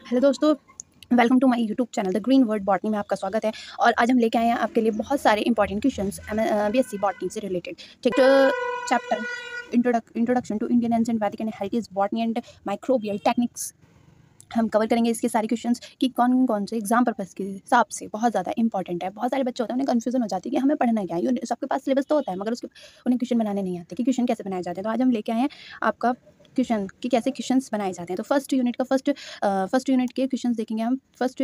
Hello दोस्तों, welcome to my YouTube channel the green word botany में आपका स्वागत है। और आज हम लेके आए हैं आपके लिए बहुत सारे इंपॉर्टेंट क्वेश्चंस बीएससी बॉटनी से रिलेटेड। ठीक, chapter introduction to Indian ancient Vedic and heritage botany and microbial techniques हम कवर करेंगे। इसके सारे क्वेश्चंस कि कौन कौन से एग्जाम पर्पस के हिसाब से बहुत ज़्यादा इंपॉर्टेंट है। बहुत सारे बच्चे होते हैं, उन्हें कन्फ्यूजन हो जाती है कि हमें पढ़ना क्या है। सबके पास सिलेबस तो होता है, मगर उसके उन्हें क्वेश्चन बनाने नहीं आते कि क्वेश्चन कैसे बनाए जाते हैं। तो आज हम लेके आए हैं आपका क्वेश्चन कि कैसे क्वेश्चंस बनाए जाते हैं। तो फर्स्ट यूनिट के क्वेश्चंस देखेंगे हम। फर्स्ट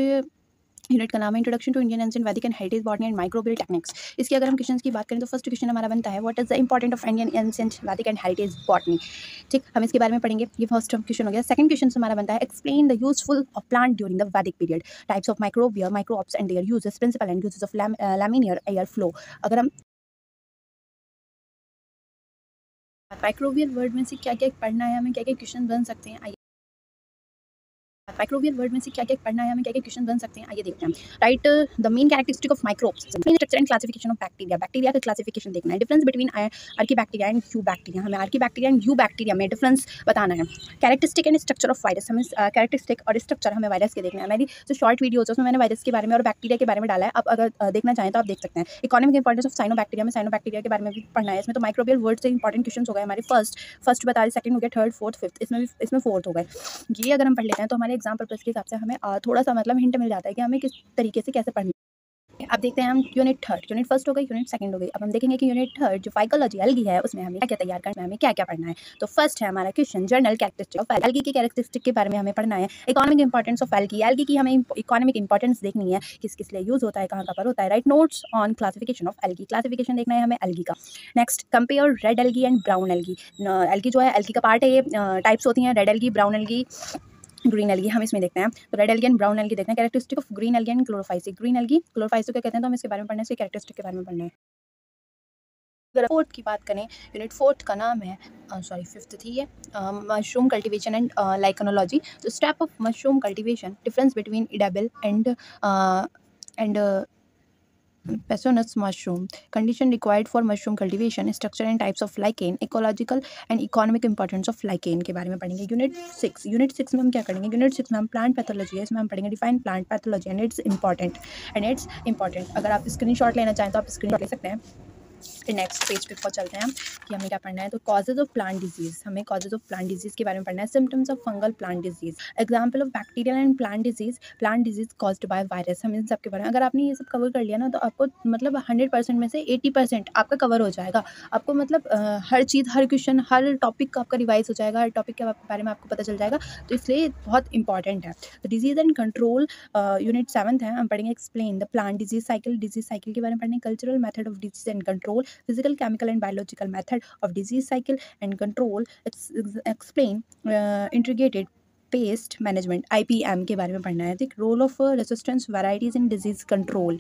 यूनिट का नाम है introduction to Indian ancient Vedic and heritage botany and microbial techniques. इसकी अगर हम क्वेश्चंस की बात करें तो फर्स्ट क्वेश्चन हमारा बनता है, what is the important of Indian ancient Vedic and heritage botany. ठीक, हम इसके बारे में पढ़ेंगे। ये फर्स्ट क्वेश्चन हो गया। सेकंड क्वेश्चन हमारा बनता है, explain the useful of plant during the Vedic period, types of microbia microbes and their uses, principle and uses of laminar air flow. अगर हम माइक्रोबियल वर्ड में से क्या क्या पढ़ना है, हमें क्या क्या क्वेश्चन बन सकते हैं, माइक्रोबियल वर्ड में से क्या क्या पढ़ना है, हमें क्या क्या क्वेश्चन बन सकते हैं, आइए देखते हैं। Right, the main characteristic of microbes, structure and classification of bacteria. Bacteria का क्लासिफिकेशन देखना है। Difference between archaebacteria and you bacteria, हमें आर्कीबैक्टीरिया एंड यू बैक्टीरिया में डिफरेंस बताना है। Characteristic and structure of virus, हमें कैरेक्टरिस्टिक और स्ट्रक्चर हमें वायरस के देखना है। मेरी जो शॉर्ट वीडियो है उसमें मैंने वायरस के बारे में और बैक्टीरिया के बारे में डाला है। आप अगर देखना चाहें तो आप देख सकते हैं। इकोनॉमिक इंपॉर्टेंस ऑफ साइनोबैक्टीरिया में साइनोबैक्टीरिया के बारे में भी पढ़ना है। इसमें तो माइक्रोबियल वर्ड से इंपॉर्टेंट क्वेश्चन हो गए हमारे। फर्स्ट बता रहे, सेकंड हो गया, थर्ड फोर्थ फिफ्थ, इसमें फोर्थ हो गए। ये अगर हम पढ़ लेते हैं तो हमारे एग्जाम पर्पस के हिसाब से हमें थोड़ा सा मतलब हिंट मिल जाता है कि हमें किस तरीके से कैसे पढ़ना है। अब देखते हैं हम यूनिट थर्ड। यूनिट फर्स्ट हो गई, यूनिट सेकंड हो गई। अब हम देखेंगे कि यूनिट थर्ड जो फाइकोलॉजी एल्गी है उसमें हमें क्या क्या तैयार करना है, हमें क्या क्या पढ़ना है। तो फर्स्ट है हमारा question, general characteristic of algae की कैरेक्टरिस्टिक के बारे में हमें पढ़ना है। Economic importance of algae, algae की हमें इकोनॉमिक इंपॉर्टेंस देखनी है, किस किस लिए यूज होता है, कहाँ पर होता है। Right, notes on classification of algae, classification देखना है हमें एल्गी का। Next, compare red algae and brown algae. Algae जो है एल्गी का पार्ट है, ये टाइप्स होती हैं, red algae, brown algae, green algae. हम इसमें देखते हैं तो red algae and brown algae देखते हैं। Characteristic of green algae and Chlorophyceae, green algae Chlorophyceae को कहते हैं, तो हम इसके बारे में पढ़ना है, इसके कैरेक्टरिस्टिक के बारे में पढ़ना है। अगर फोर्थ की बात करें, यूनिट फोर्थ का नाम है फिफ्थ थी ये, मशरूम कल्टीवेशन एंड लाइकनोलॉजी। तो step of mushroom cultivation, difference between edible and Passionus mushroom, condition required for mushroom cultivation, structure and types of lichen, ecological and economic importance of lichen के बारे में पढ़ेंगे। Unit six में हम क्या करेंगे, unit six में हम प्लांट पैथोलॉजी है, इसमें हम पढ़ेंगे define plant pathology and it's important. अगर आप स्क्रीनशॉट लेना चाहें तो आप स्क्रीनशॉट ले सकते हैं। फिर नेक्स्ट पेज पे ऊपर चलते हैं हम कि हमें क्या पढ़ना है। तो कॉजेज ऑफ प्लांट डिजीज, हमें कॉजेज ऑफ प्लांट डिजीज के बारे में पढ़ना है। Symptoms of fungal plant disease, example of bacterial and plant disease caused by virus. हम इन सब के बारे में, अगर आपने ये सब कवर कर लिया ना तो आपको मतलब 100% में से 80% आपका कवर हो जाएगा। आपको मतलब हर चीज़, हर क्वेश्चन, हर टॉपिक आपका रिवाइज हो जाएगा, हर टॉपिक के बारे में आपको पता चल जाएगा। तो इसलिए बहुत इंपॉर्टेंट है। तो disease and control unit seventh है, हम पढ़ेंगे explain the plant disease cycle के बारे में पढ़ेंगे। Cultural method of disease and control, physical, chemical and biological method of disease cycle and control, explain integrated pest management IPM के बारे में पढ़ना है। ठीक, role of resistance varieties in disease control,